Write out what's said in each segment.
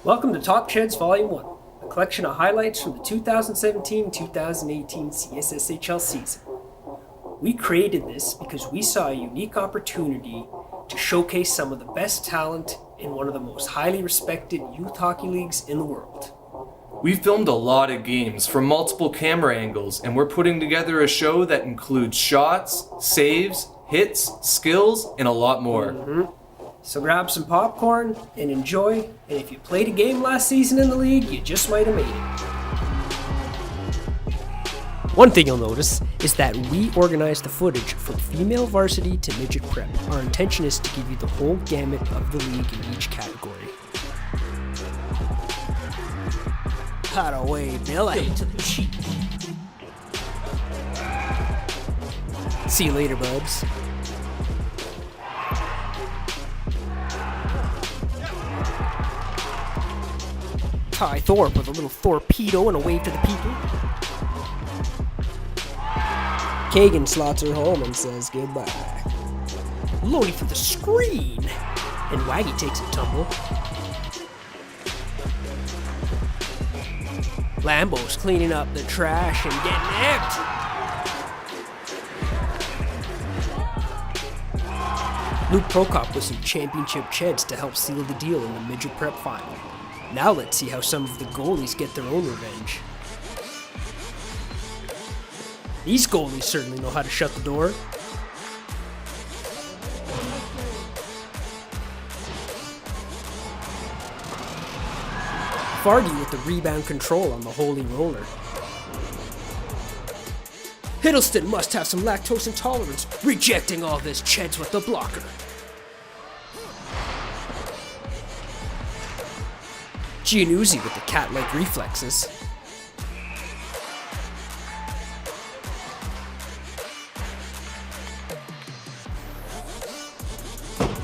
Welcome to Top Chedz Volume 1, a collection of highlights from the 2017-2018 CSSHL season. We created this because we saw a unique opportunity to showcase some of the best talent in one of the most highly respected youth hockey leagues in the world. We filmed a lot of games from multiple camera angles, and we're putting together a show that includes shots, saves, hits, skills, and a lot more. So grab some popcorn and enjoy, and if you played a game last season in the league, you just might have made it. One thing you'll notice is that we organized the footage from female varsity to midget prep. Our intention is to give you the whole gamut of the league in each category. Cut away, Billy. To the cheek. See you later, bubs. Ty Thorpe with a little torpedo and a wave to the people. Kagan slots her home and says goodbye. Loading through the screen. And Waggy takes a tumble. Lambo's cleaning up the trash and getting nipped. Luke Prokop with some championship Chedz to help seal the deal in the midget prep final. Now let's see how some of the goalies get their own revenge. These goalies certainly know how to shut the door. Fargy with the rebound control on the holy roller. Hiddleston must have some lactose intolerance, rejecting all this Chedz with the blocker. Giannuzzi with the cat-like reflexes.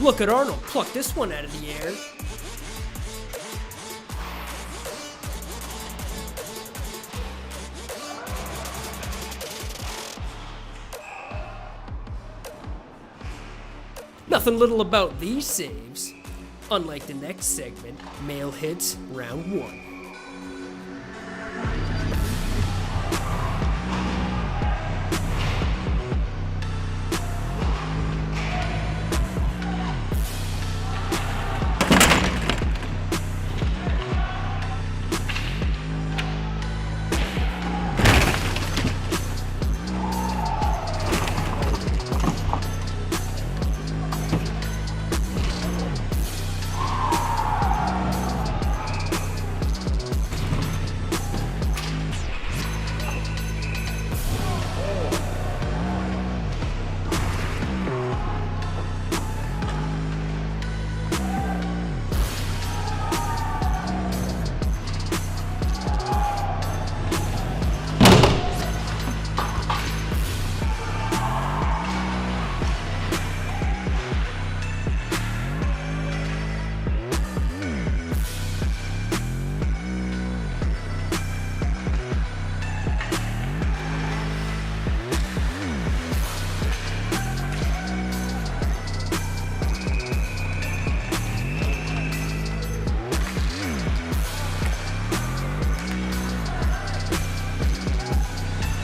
Look at Arnold pluck this one out of the air. Nothing little about these saves. Unlike the next segment, male hits round 1.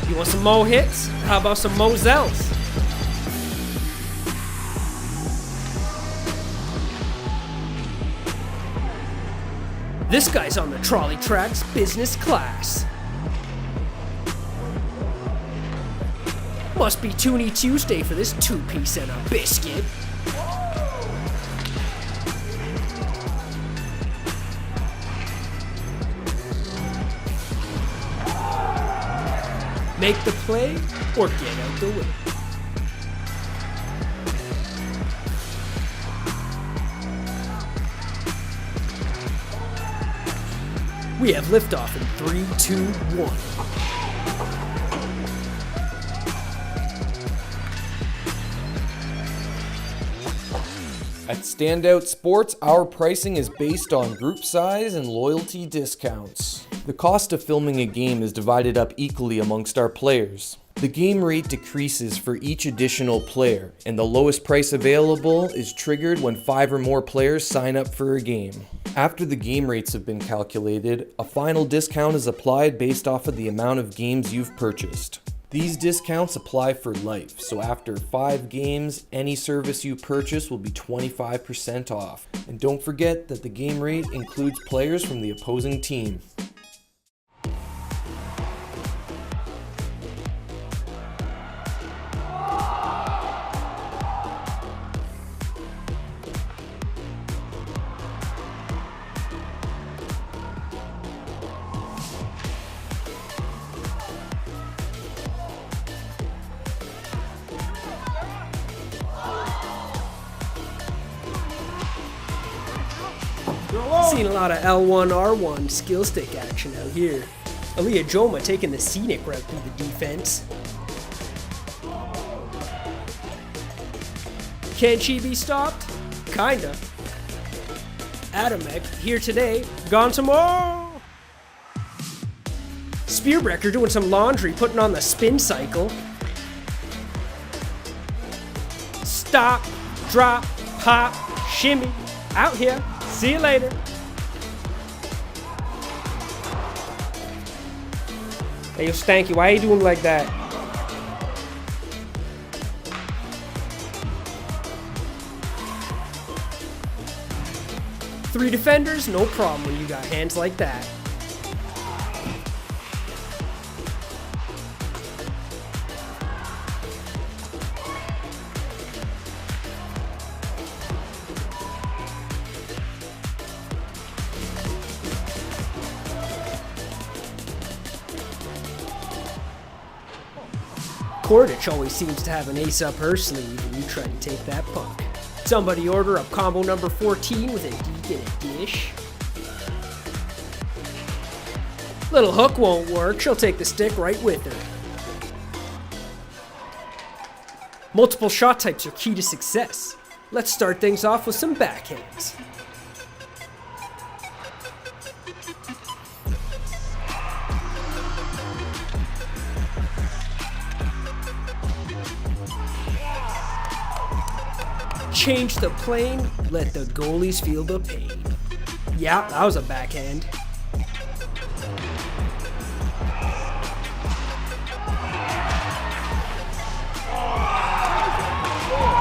You want some Mo hits? How about some Mozels? This guy's on the trolley tracks, business class. Must be Toonie Tuesday for this two-piece and a biscuit. Make the play or get out the way. We have liftoff in 3, 2, 1. At Standout Sports, our pricing is based on group size and loyalty discounts. The cost of filming a game is divided up equally amongst our players. The game rate decreases for each additional player, and the lowest price available is triggered when 5 or more players sign up for a game. After the game rates have been calculated, a final discount is applied based off of the amount of games you've purchased. These discounts apply for life, so after 5 games, any service you purchase will be 25% off. And don't forget that the game rate includes players from the opposing team. Seen a lot of L1, R1 skill stick action out here. Aaliyah Joma taking the scenic route through the defense. Can she be stopped? Kinda. Adamek here today, gone tomorrow. Spearbreaker doing some laundry, putting on the spin cycle. Stop, drop, pop, shimmy. Out here. See you later. Hey, yo, Stanky, why are you doing like that? Three defenders, no problem when you got hands like that. Cordich always seems to have an ace up her sleeve when you try to take that puck. Somebody order up combo number 14 with a deke and a dish. Little hook won't work, she'll take the stick right with her. Multiple shot types are key to success. Let's start things off with some backhands. Change the plane, let the goalies feel the pain. Yeah, that was a backhand.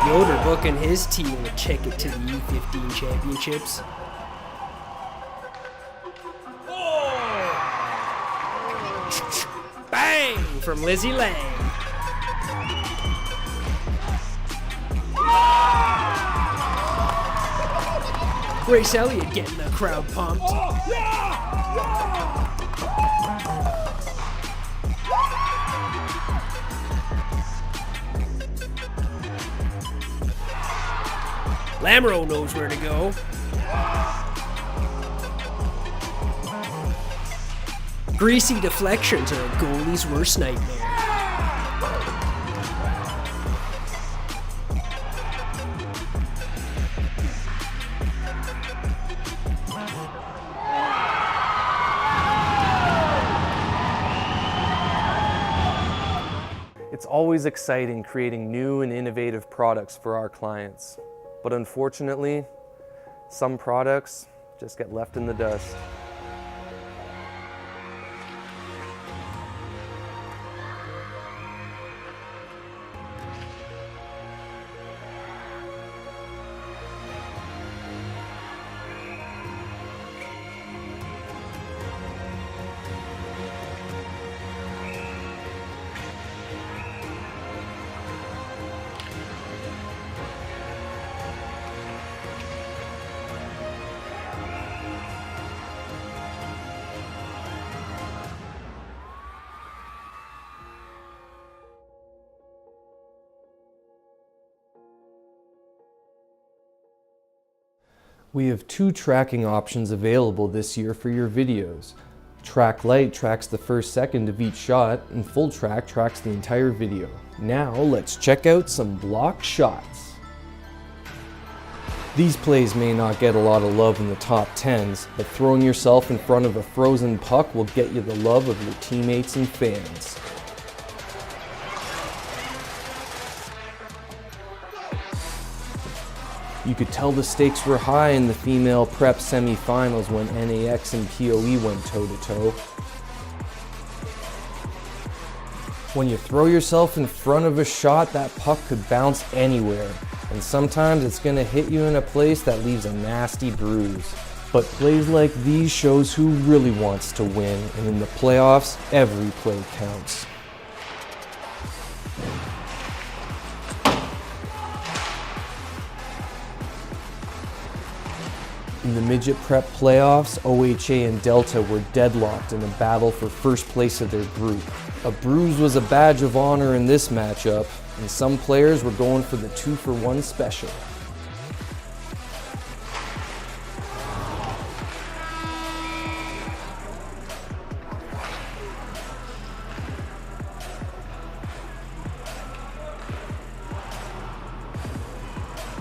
Yoder booking his team a ticket to the U15 championships. Bang from Lizzie Lang. Grace Elliott getting the crowd pumped. Lamoureux knows where to go. Greasy deflections are a goalie's worst nightmare. It's always exciting creating new and innovative products for our clients, but unfortunately, some products just get left in the dust. We have 2 tracking options available this year for your videos. Track Light tracks the first second of each shot, and Full Track tracks the entire video. Now let's check out some block shots. These plays may not get a lot of love in the top 10s, but throwing yourself in front of a frozen puck will get you the love of your teammates and fans. You could tell the stakes were high in the female prep semifinals when NAX and PoE went toe-to-toe. When you throw yourself in front of a shot, that puck could bounce anywhere, and sometimes it's gonna hit you in a place that leaves a nasty bruise. But plays like these shows who really wants to win, and in the playoffs, every play counts. In the midget prep playoffs, OHA and Delta were deadlocked in a battle for first place of their group. A bruise was a badge of honor in this matchup, and some players were going for the 2-for-1 special.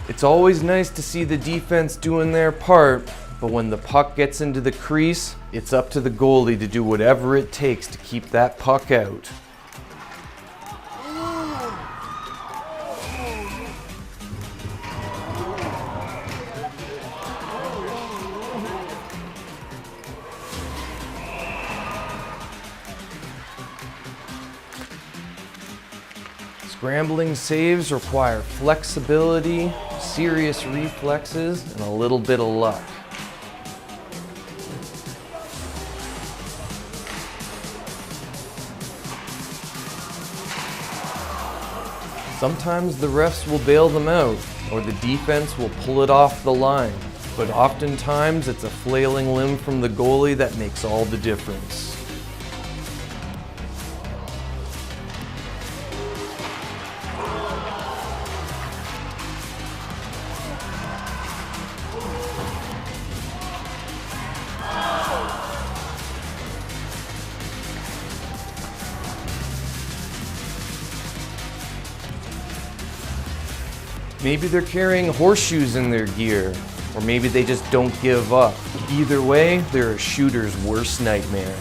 It's always nice to see the defense doing their part, but when the puck gets into the crease, it's up to the goalie to do whatever it takes to keep that puck out. Scrambling saves require flexibility, serious reflexes, and a little bit of luck. Sometimes the refs will bail them out, or the defense will pull it off the line, but oftentimes it's a flailing limb from the goalie that makes all the difference. Maybe they're carrying horseshoes in their gear, or maybe they just don't give up. Either way, they're a shooter's worst nightmare.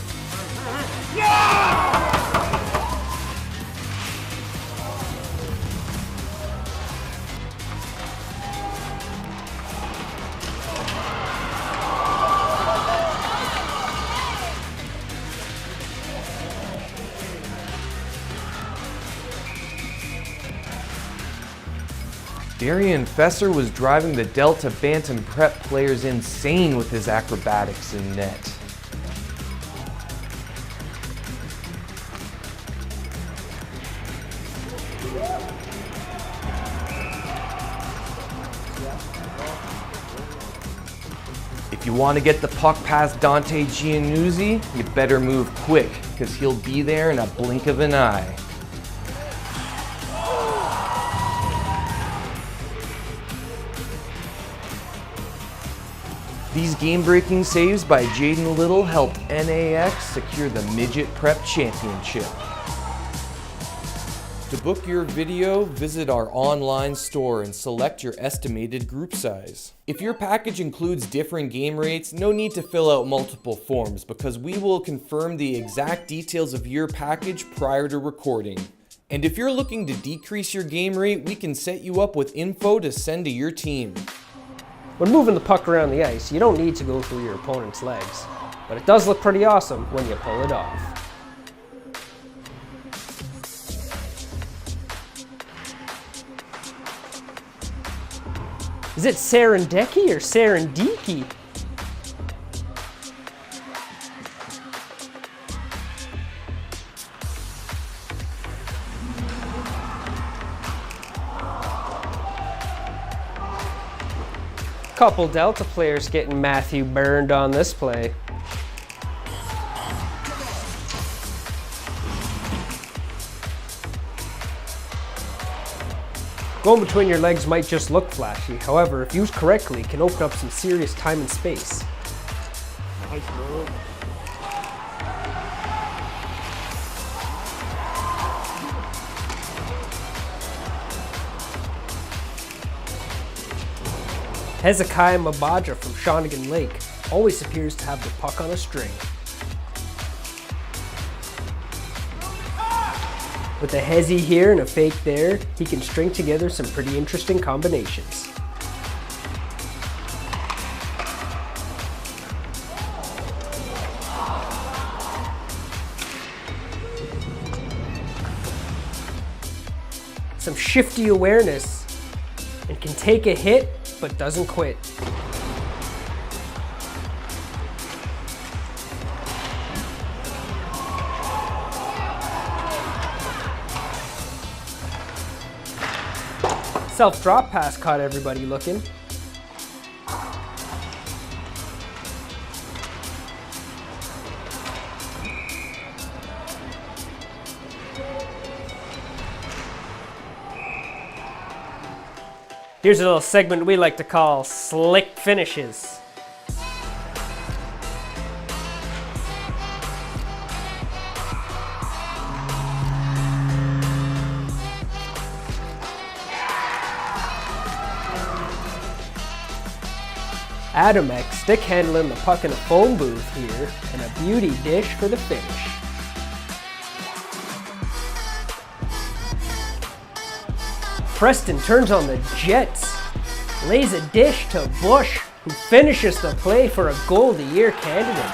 Darian Fesser was driving the Delta Bantam Prep players insane with his acrobatics in net. If you want to get the puck past Dante Giannuzzi, you better move quick, because he'll be there in a blink of an eye. These game-breaking saves by Jaden Little helped NAX secure the Midget Prep Championship. To book your video, visit our online store and select your estimated group size. If your package includes different game rates, no need to fill out multiple forms because we will confirm the exact details of your package prior to recording. And if you're looking to decrease your game rate, we can set you up with info to send to your team. When moving the puck around the ice, you don't need to go through your opponent's legs, but it does look pretty awesome when you pull it off. Is it Serendeki or Serendiki? Couple Delta players getting Matthew burned on this play. Going between your legs might just look flashy, however, if used correctly, it can open up some serious time and space. Nice move. Hezekiah Mabaja from Shawnigan Lake always appears to have the puck on a string. With a hezzy here and a fake there, he can string together some pretty interesting combinations. some shifty awareness, and can take a hit but doesn't quit. Self-drop pass caught everybody looking. Here's a little segment we like to call Slick Finishes. Adam X stick handling the puck in a phone booth here, and a beauty dish for the finish. Preston turns on the Jets, lays a dish to Bush, who finishes the play for a Goal of the Year candidate.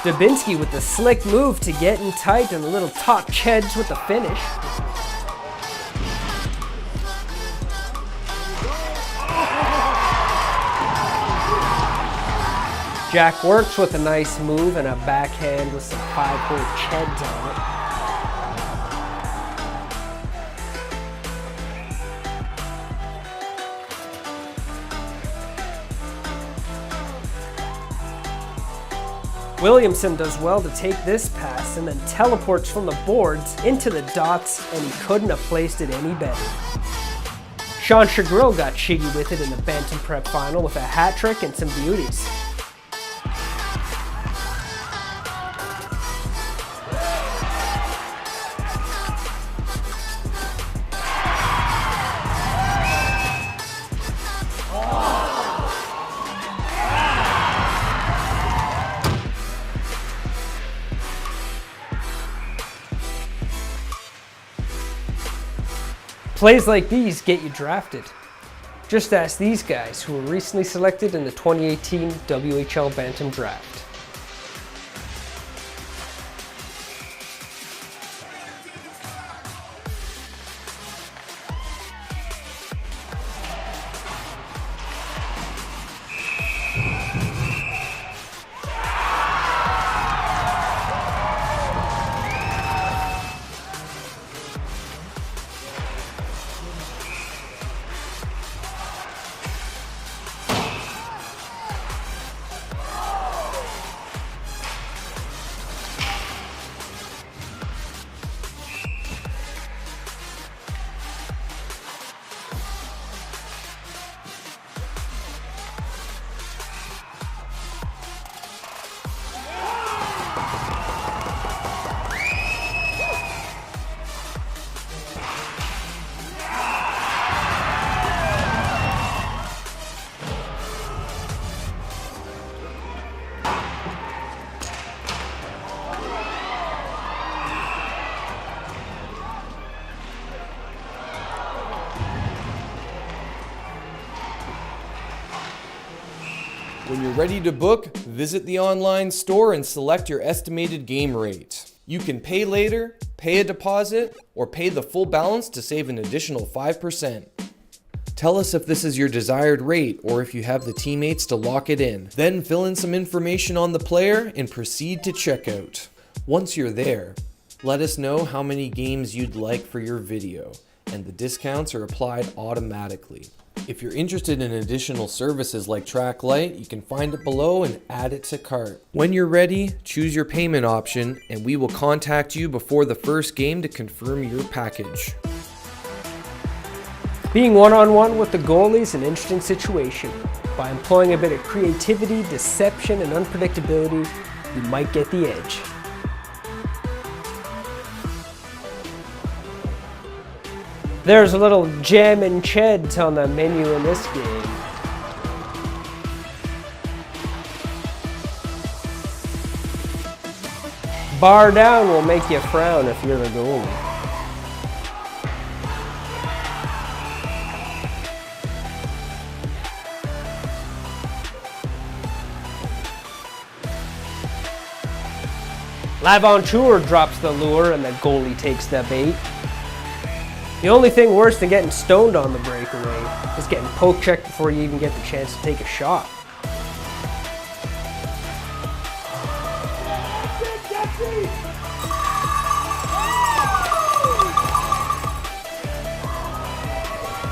Dubinsky with the slick move to get in tight, and a little top Chedz with the finish. Jack works with a nice move and a backhand with some 5-point Chedz on it. Williamson does well to take this pass and then teleports from the boards into the dots, and he couldn't have placed it any better. Sean Chagril got shiggy with it in the Bantam Prep final with a hat trick and some beauties. Plays like these get you drafted. Just ask these guys who were recently selected in the 2018 WHL Bantam Draft. When you're ready to book, visit the online store and select your estimated game rate. You can pay later, pay a deposit, or pay the full balance to save an additional 5%. Tell us if this is your desired rate or if you have the teammates to lock it in. Then fill in some information on the player and proceed to checkout. Once you're there, let us know how many games you'd like for your video, and the discounts are applied automatically. If you're interested in additional services like TrackLight, you can find it below and add it to cart. When you're ready, choose your payment option and we will contact you before the first game to confirm your package. Being one-on-one with the goalie is an interesting situation. By employing a bit of creativity, deception, and unpredictability, you might get the edge. There's a little jam and Chedz on the menu in this game. Bar down will make you frown if you're the goalie. L'Aventure drops the lure and the goalie takes the bait. The only thing worse than getting stoned on the breakaway is getting poke checked before you even get the chance to take a shot.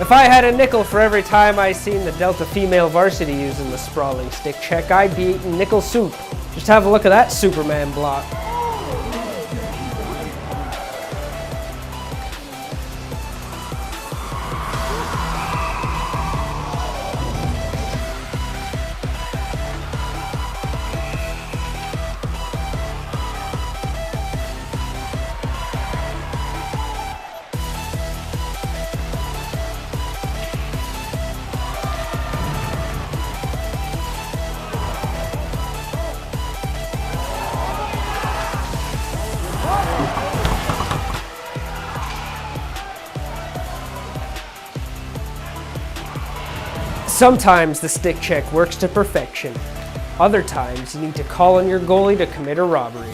If I had a nickel for every time I seen the Delta female varsity using the sprawling stick check, I'd be eating nickel soup. Just have a look at that Superman block. Sometimes the stick check works to perfection. Other times you need to call on your goalie to commit a robbery.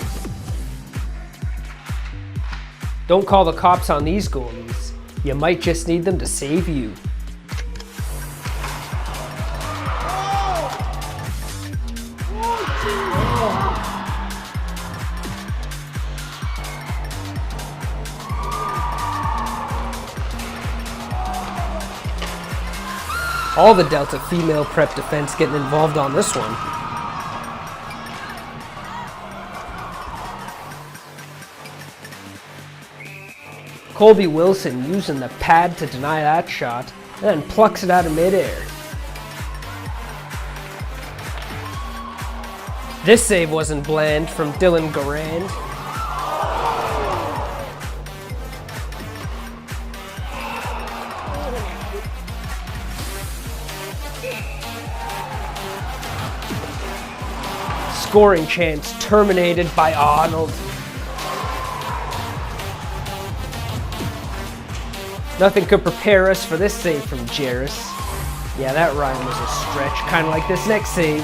Don't call the cops on these goalies. You might just need them to save you. All the Delta female prep defense getting involved on this one. Colby Wilson using the pad to deny that shot, and then plucks it out of midair. This save wasn't bland from Dylan Garand. Scoring chance terminated by Arnold. Nothing could prepare us for this save from Jairus. Yeah, that rhyme was a stretch, kind of like this next save.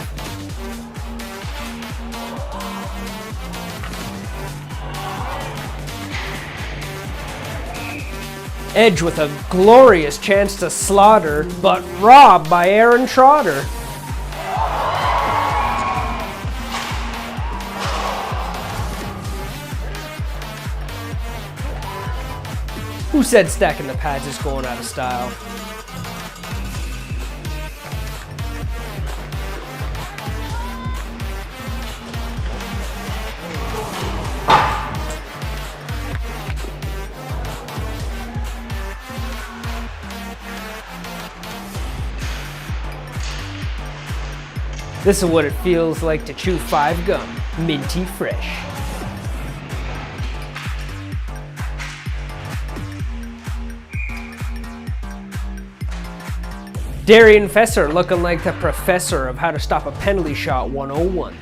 Edge with a glorious chance to slaughter, but robbed by Aaron Trotter. Who said stacking the pads is going out of style? This is what it feels like to chew 5 gum, minty fresh. Darian Fesser looking like the professor of how to stop a penalty shot 101.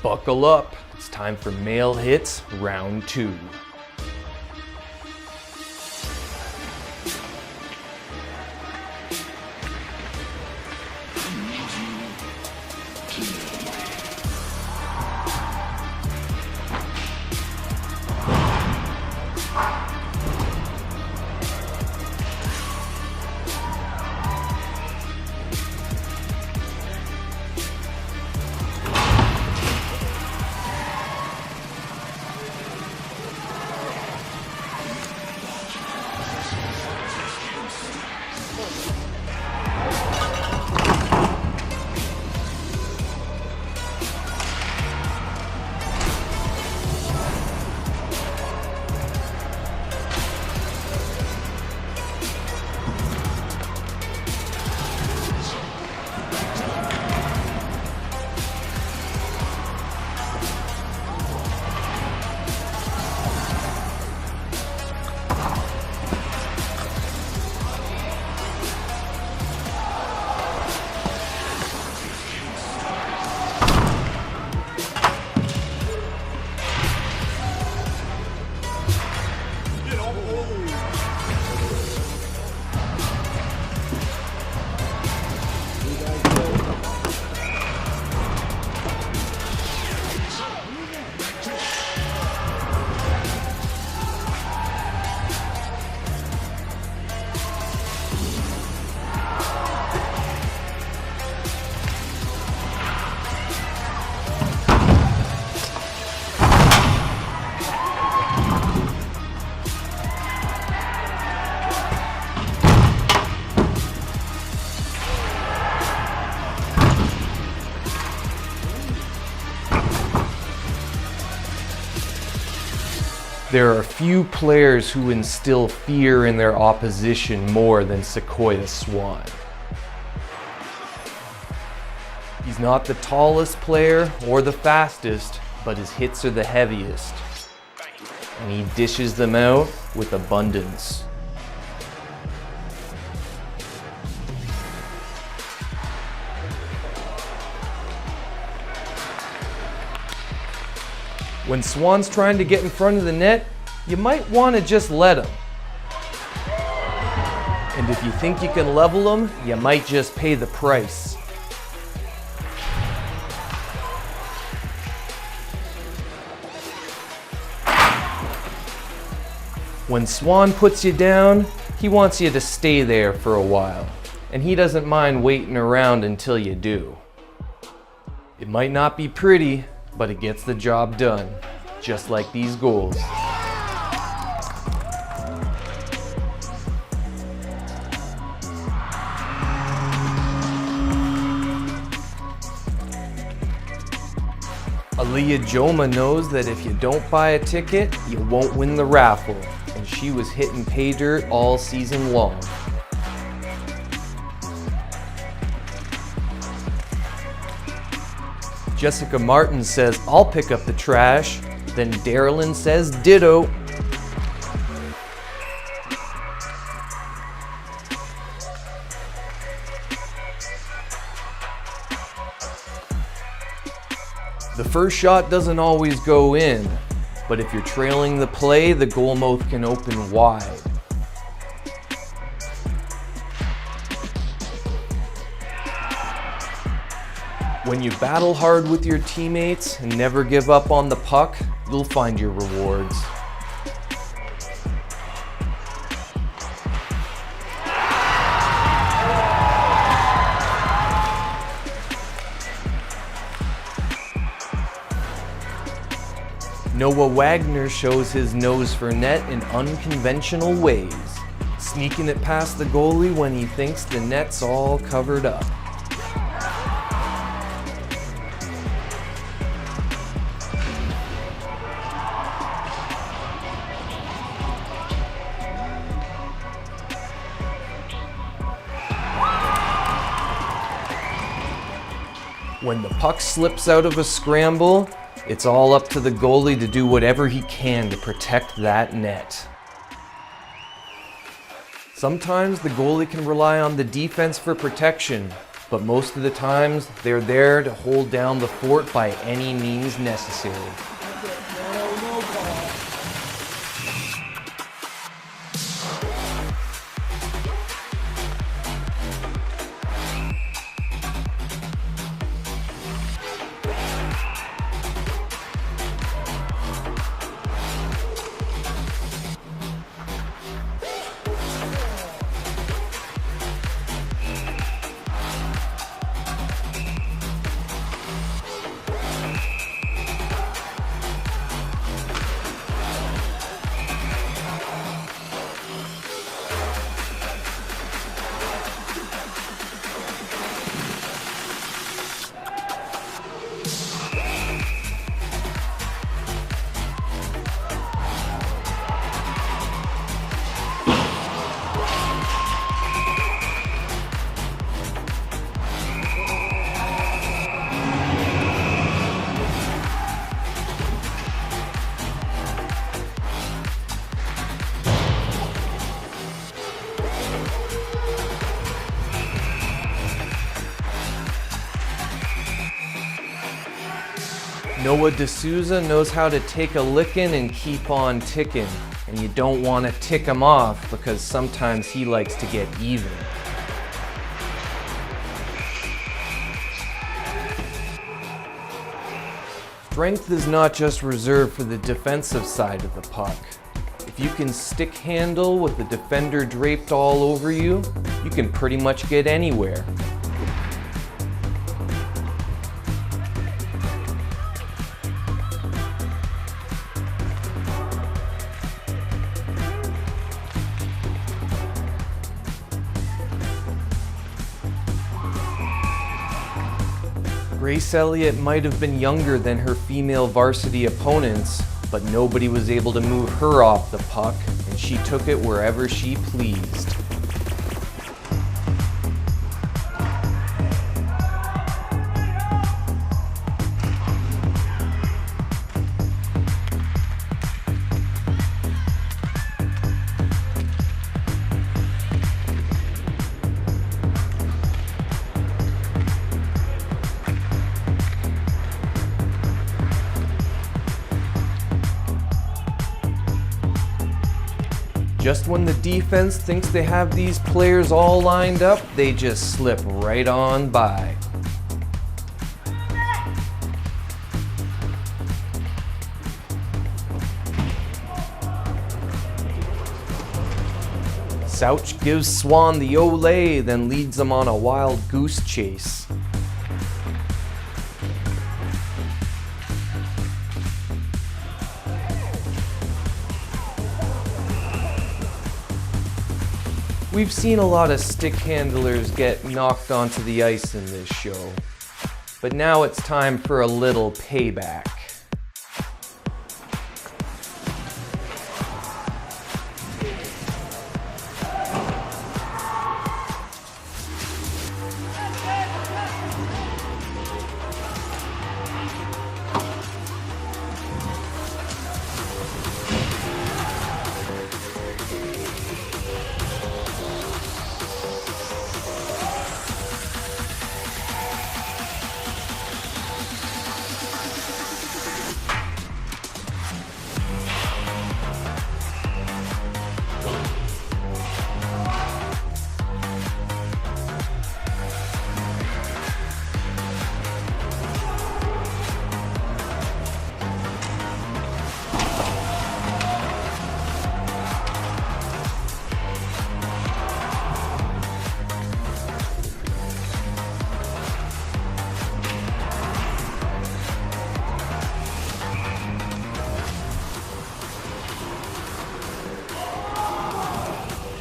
Buckle up, it's time for Male Hits Round 2. There are few players who instill fear in their opposition more than Sequoia Swan. He's not the tallest player or the fastest, but his hits are the heaviest. And he dishes them out with abundance. When Swan's trying to get in front of the net, you might want to just let him. And if you think you can level him, you might just pay the price. When Swan puts you down, he wants you to stay there for a while, and he doesn't mind waiting around until you do. It might not be pretty, but it gets the job done, just like these goals. Aaliyah Joma knows that if you don't buy a ticket, you won't win the raffle, and she was hitting pay dirt all season long. Jessica Martin says, "I'll pick up the trash." Then Darylyn says, "Ditto." The first shot doesn't always go in, but if you're trailing the play, the goalmouth can open wide. When you battle hard with your teammates and never give up on the puck, you'll find your rewards. Noah Wagner shows his nose for net in unconventional ways, sneaking it past the goalie when he thinks the net's all covered up. When the puck slips out of a scramble, it's all up to the goalie to do whatever he can to protect that net. Sometimes the goalie can rely on the defense for protection, but most of the times they're there to hold down the fort by any means necessary. Noah D'Souza knows how to take a licking and keep on ticking, and you don't want to tick him off because sometimes he likes to get even. Strength is not just reserved for the defensive side of the puck. If you can stick handle with the defender draped all over you, you can pretty much get anywhere. Grace Elliott might have been younger than her female varsity opponents, but nobody was able to move her off the puck, and she took it wherever she pleased. Just when the defense thinks they have these players all lined up, they just slip right on by. Souch gives Swan the Olay, then leads them on a wild goose chase. We've seen a lot of stick handlers get knocked onto the ice in this show, but now it's time for a little payback.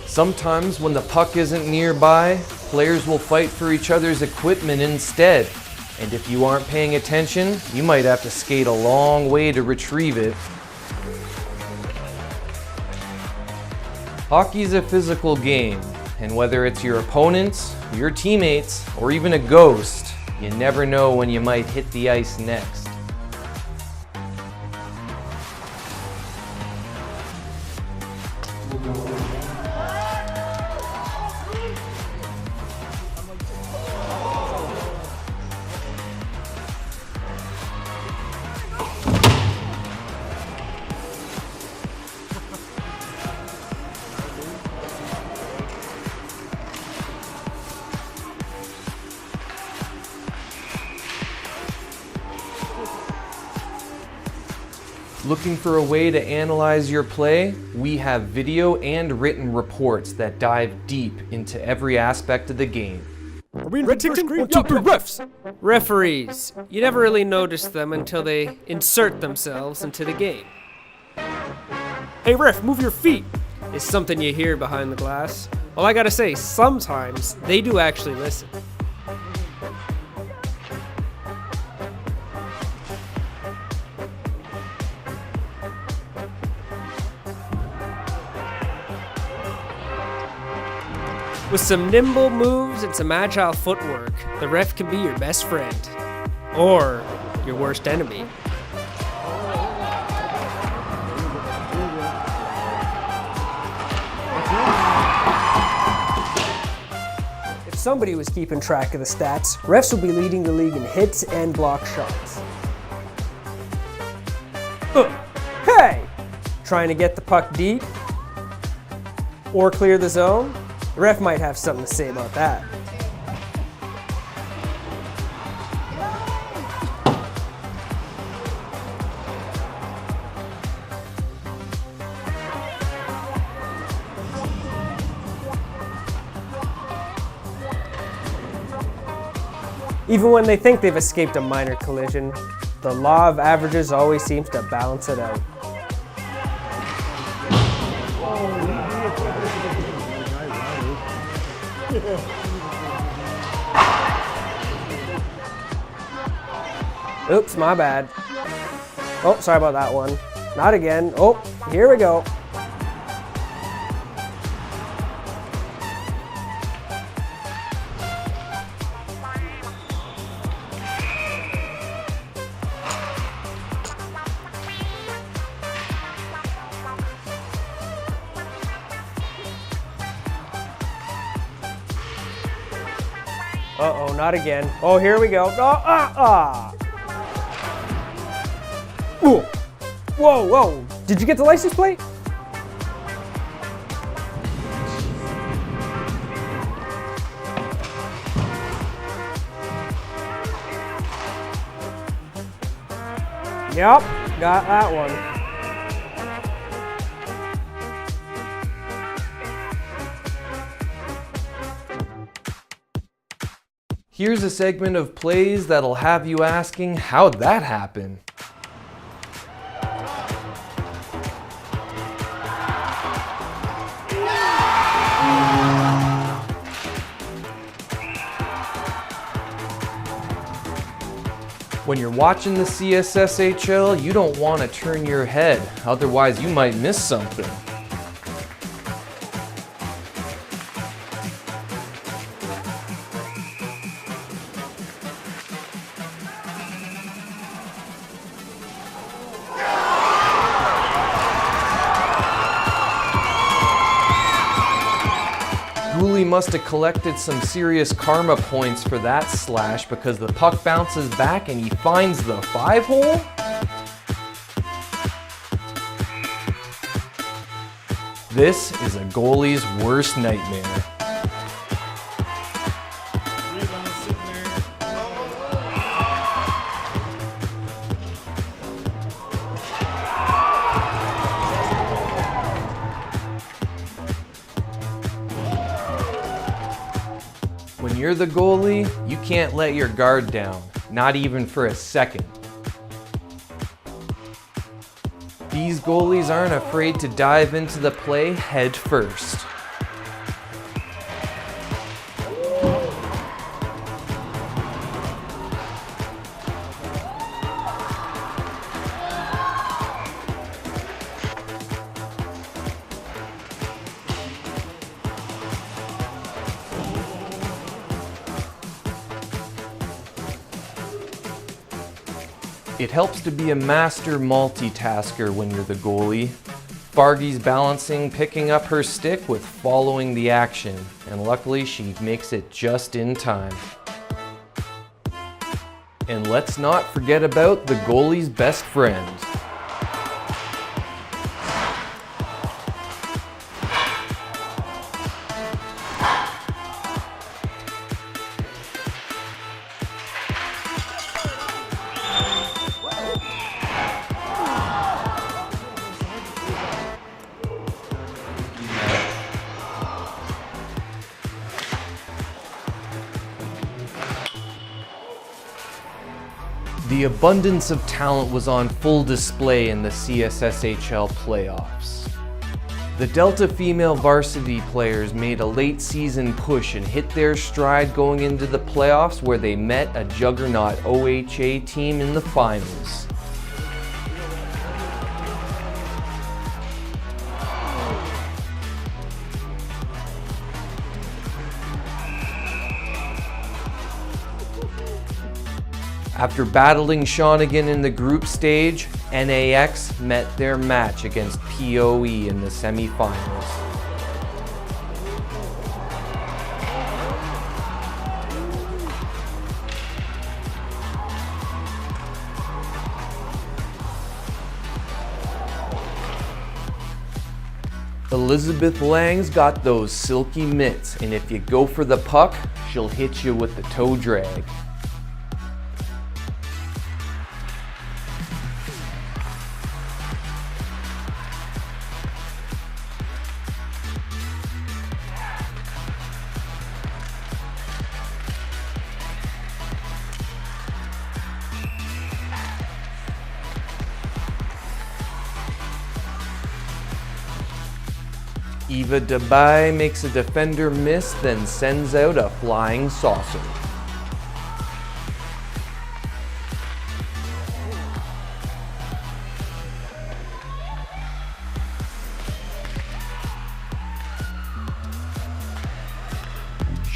Sometimes when the puck isn't nearby, players will fight for each other's equipment instead. And if you aren't paying attention, you might have to skate a long way to retrieve it. Hockey's a physical game, and whether it's your opponents, your teammates, or even a ghost, you never know when you might hit the ice next. Looking for a way to analyze your play? We have video and written reports that dive deep into every aspect of the game. Refs. Referees. You never really notice them until they insert themselves into the game. Hey ref, move your feet, is something you hear behind the glass. Well, I gotta say, sometimes they do actually listen. With some nimble moves and some agile footwork, the ref can be your best friend. Or your worst enemy. If somebody was keeping track of the stats, refs will be leading the league in hits and block shots. Hey! Trying to get the puck deep? Or clear the zone? The ref might have something to say about that. Even when they think they've escaped a minor collision, the law of averages always seems to balance it out. Oops, my bad. Oh, sorry about that one. not again. Oh, here we go. Uh-oh, not again. Oh, here we go. Ooh. Whoa, whoa. Did you get the license plate? Yep, got that one. Here's a segment of plays that'll have you asking, how'd that happen? When you're watching the CSSHL, you don't want to turn your head, otherwise you might miss something. Goalie must have collected some serious karma points for that slash because the puck bounces back and he finds the 5-hole? This is a goalie's worst nightmare. When you're the goalie, you can't let your guard down, not even for a second. These goalies aren't afraid to dive into the play head first. It helps to be a master multitasker when you're the goalie. Fargy's balancing, picking up her stick with following the action, and luckily she makes it just in time. And let's not forget about the goalie's best friend. The abundance of talent was on full display in the CSSHL Playoffs. The Delta female varsity players made a late season push and hit their stride going into the playoffs where they met a juggernaut OHA team in the finals. After battling Shawnigan in the group stage, NAX met their match against POE in the semifinals. Elizabeth Lang's got those silky mitts, and if you go for the puck, she'll hit you with the toe drag. Eva Dubai makes a defender miss, then sends out a flying saucer.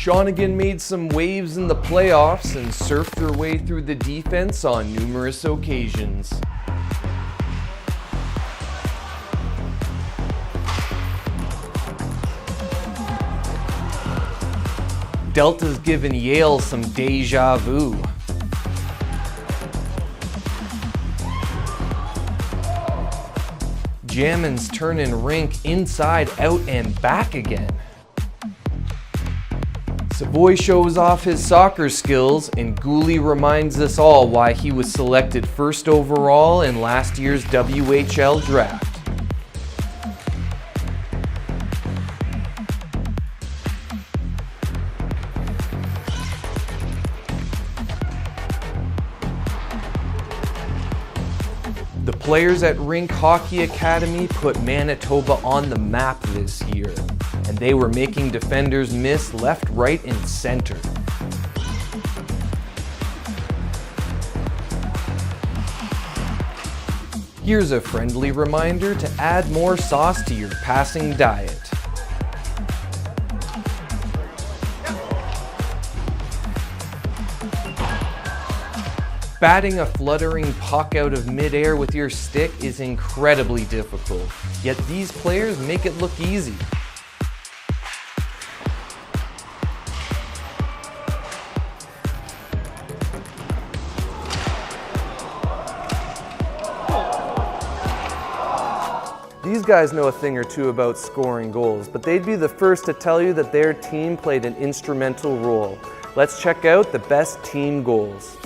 Shawnigan made some waves in the playoffs and surfed their way through the defense on numerous occasions. Delta's given Yale some deja vu. Jammin's turning rink inside out and back again. Savoy shows off his soccer skills, and Gooley reminds us all why he was selected first overall in last year's WHL Draft. The players at Rink Hockey Academy put Manitoba on the map this year, and they were making defenders miss left, right, and center. Here's a friendly reminder to add more sauce to your passing diet. Batting a fluttering puck out of midair with your stick is incredibly difficult, yet these players make it look easy. These guys know a thing or two about scoring goals, but they'd be the first to tell you that their team played an instrumental role. Let's check out the best team goals.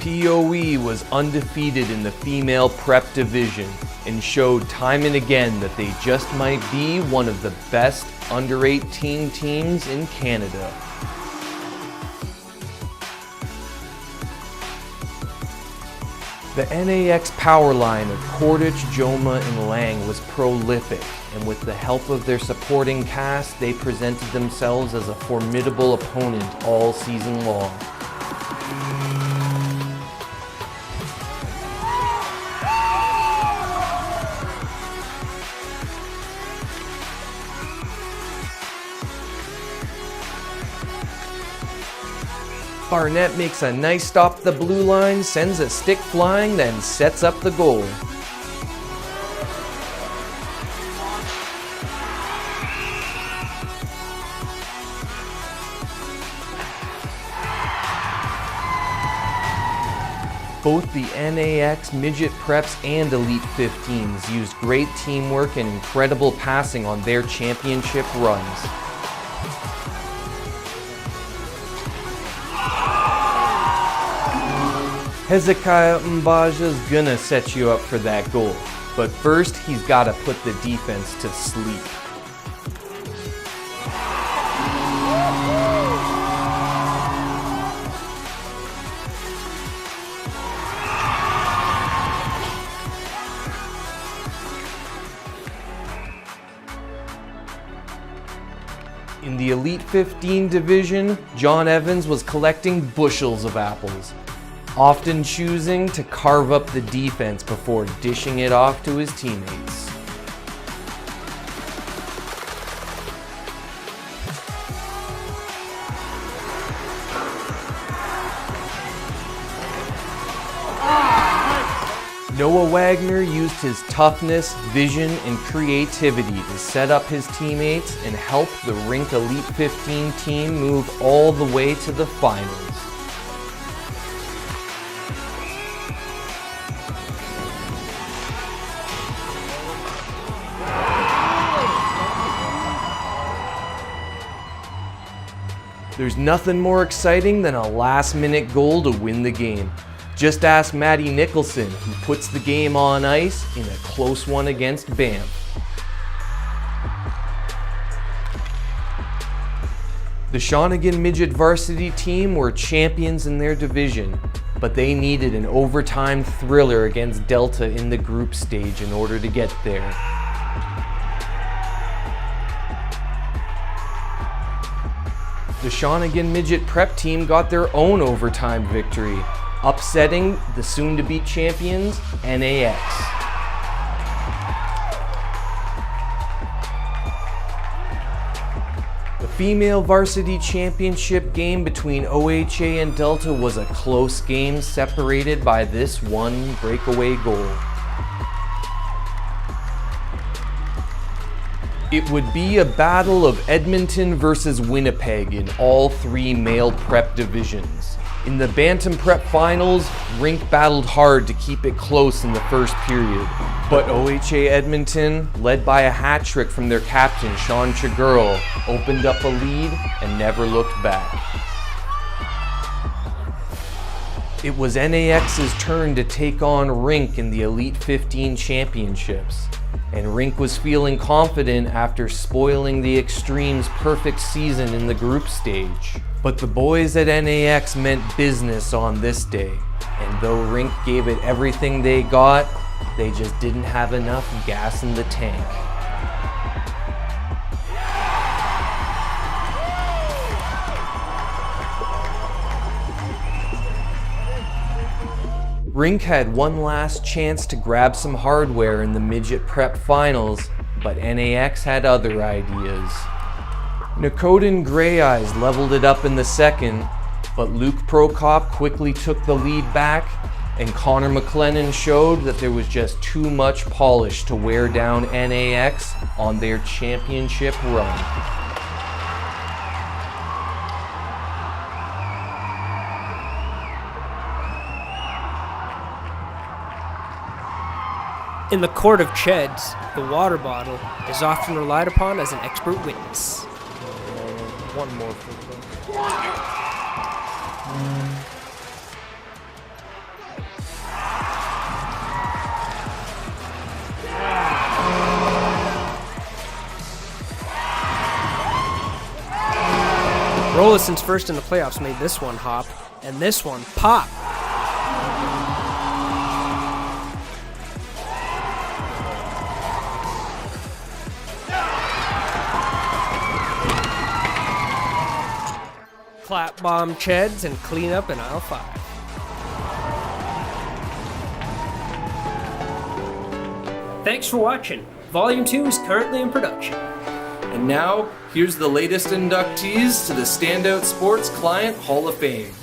POE was undefeated in the female prep division and showed time and again that they just might be one of the best under 18 teams in Canada. The NAX power line of Cordich, Joma, and Lang was prolific, and with the help of their supporting cast, they presented themselves as a formidable opponent all season long. Barnett makes a nice stop at the blue line, sends a stick flying, then sets up the goal. Both the NAX, Midget Preps, and Elite 15s used great teamwork and incredible passing on their championship runs. Hezekiah Mbaja's gonna set you up for that goal, but first he's gotta put the defense to sleep. In the Elite 15 division, John Evans was collecting bushels of apples, often choosing to carve up the defense before dishing it off to his teammates. Noah Wagner used his toughness, vision, and creativity to set up his teammates and help the Rink Elite 15 team move all the way to the finals. There's nothing more exciting than a last-minute goal to win the game. Just ask Matty Nicholson, who puts the game on ice in a close one against Banff. The Shawnigan Midget varsity team were champions in their division, but they needed an overtime thriller against Delta in the group stage in order to get there. The Shawnigan Midget Prep team got their own overtime victory, upsetting the soon-to-be champions, NAX. The female varsity championship game between OHA and Delta was a close game separated by this one breakaway goal. It would be a battle of Edmonton versus Winnipeg in all three male prep divisions. In the Bantam Prep Finals, Rink battled hard to keep it close in the first period. But OHA Edmonton, led by a hat trick from their captain Sean Chagurl, opened up a lead and never looked back. It was NAX's turn to take on Rink in the Elite 15 Championships. And Rink was feeling confident after spoiling the Extreme's perfect season in the group stage. But the boys at NAX meant business on this day, and though Rink gave it everything they got, they just didn't have enough gas in the tank. Rink had one last chance to grab some hardware in the Midget Prep Finals, but NAX had other ideas. Nakoden Grey Eyes leveled it up in the second, but Luke Prokop quickly took the lead back, and Connor McLennan showed that there was just too much polish to wear down NAX on their championship run. In the court of Chedz, the water bottle is often relied upon as an expert witness. One more for Rolison's first in the playoffs made this one hop, and this one pop. Clap bomb Chedz and clean up in aisle 5. Thanks for watching. Volume 2 is currently in production. And now, here's the latest inductees to the Standout Sports Client Hall of Fame.